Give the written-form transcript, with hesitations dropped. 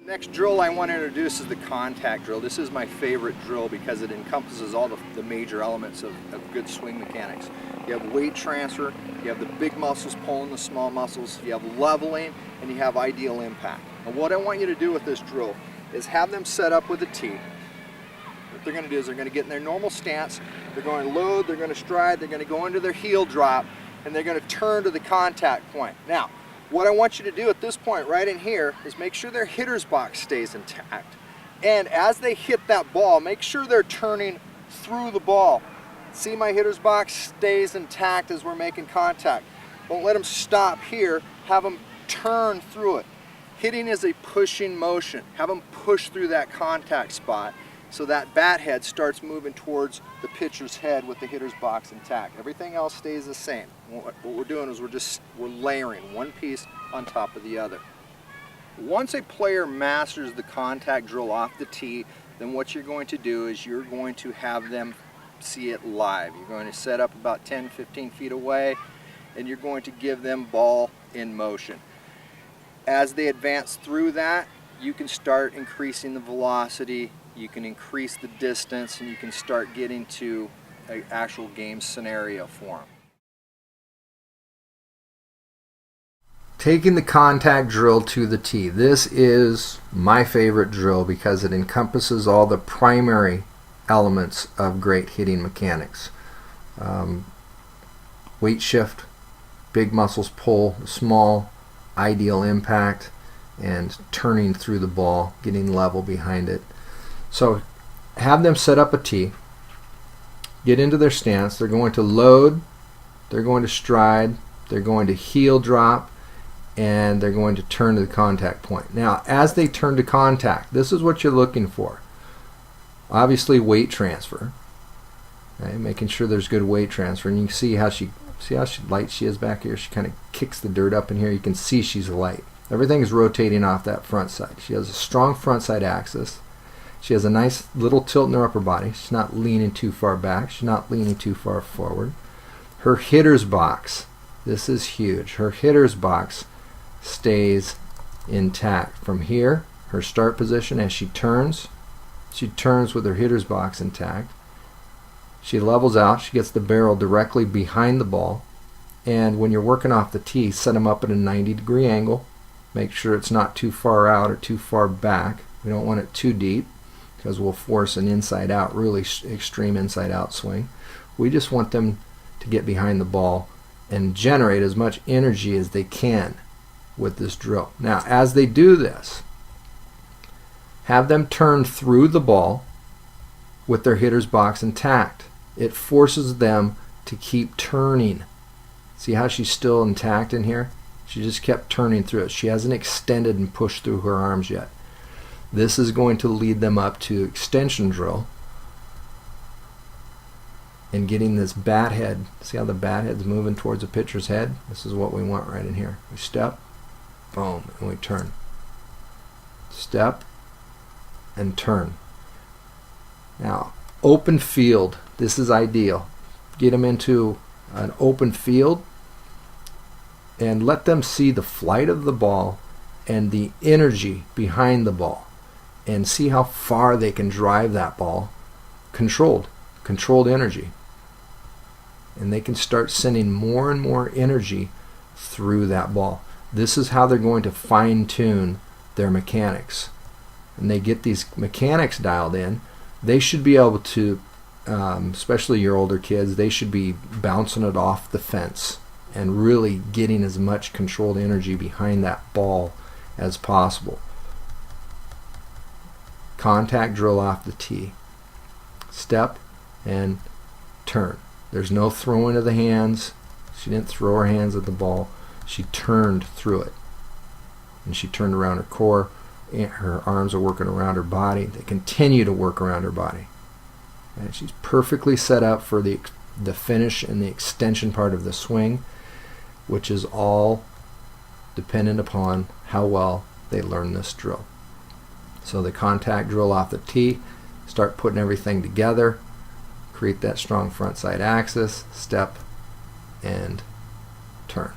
Next drill I want to introduce is the contact drill. This is my favorite drill because it encompasses all the major elements of good swing mechanics. You have weight transfer, you have the big muscles pulling the small muscles, you have leveling, and you have ideal impact. And what I want you to do with this drill is have them set up with a tee. What they're going to do is they're going to get in their normal stance, they're going to load, they're going to stride, they're going to go into their heel drop, and they're going to turn to the contact point. Now, what I want you to do at this point right in here is make sure their hitter's box stays intact. And as they hit that ball, make sure they're turning through the ball. See, my hitter's box stays intact as we're making contact. Don't let them stop here, have them turn through it. Hitting is a pushing motion. Have them push through that contact spot so that bat head starts moving towards the pitcher's head with the hitter's box intact. Everything else stays the same. What we're doing is we're layering one piece on top of the other. Once a player masters the contact drill off the tee, then what you're going to do is you're going to have them see it live. You're going to set up about 10-15 feet away, and you're going to give them ball in motion. As they advance through that, you can start increasing the velocity, you can increase the distance, and you can start getting to an actual game scenario for them. Taking the contact drill to the tee. This is my favorite drill because it encompasses all the primary elements of great hitting mechanics. Weight shift, big muscles pull, small, ideal impact, and turning through the ball, getting level behind it. So have them set up a tee, get into their stance, they're going to load, they're going to stride, they're going to heel drop, and they're going to turn to the contact point. Now, as they turn to contact, this is what you're looking for. Obviously, weight transfer. Okay, making sure there's good weight transfer, and you can see how light she is back here. She kind of kicks the dirt up in here. You can see she's light. Everything is rotating off that front side. She has a strong front side axis. She has a nice little tilt in her upper body. She's not leaning too far back. She's not leaning too far forward. Her hitter's box, this is huge. Her hitter's box stays intact. From here, her start position, as she turns with her hitter's box intact. She levels out, she gets the barrel directly behind the ball, and when you're working off the tee, set them up at a 90-degree angle. Make sure it's not too far out or too far back. We don't want it too deep because we'll force an inside-out, really extreme inside-out swing. We just want them to get behind the ball and generate as much energy as they can with this drill. Now, as they do this, have them turn through the ball with their hitter's box intact. It forces them to keep turning. See how she's still intact in here? She just kept turning through it. She hasn't extended and pushed through her arms yet. This is going to lead them up to extension drill and getting this bat head. See how the bat head's moving towards the pitcher's head? This is what we want right in here. We step, boom, and we turn. Step and turn. Now, open field. This is ideal. Get them into an open field and let them see the flight of the ball and the energy behind the ball, and see how far they can drive that ball controlled energy. And they can start sending more and more energy through that ball. This is how they're going to fine-tune their mechanics. And they get these mechanics dialed in, they should be able to, especially your older kids, they should be bouncing it off the fence and really getting as much controlled energy behind that ball as possible. Contact drill off the tee. Step and turn. There's no throwing of the hands. She didn't throw her hands at the ball. She turned through it. And she turned around her core. Her arms are working around her body. They continue to work around her body. And she's perfectly set up for the finish and the extension part of the swing, which is all dependent upon how well they learn this drill. So the contact drill off the tee, start putting everything together, create that strong front side axis, step and turn.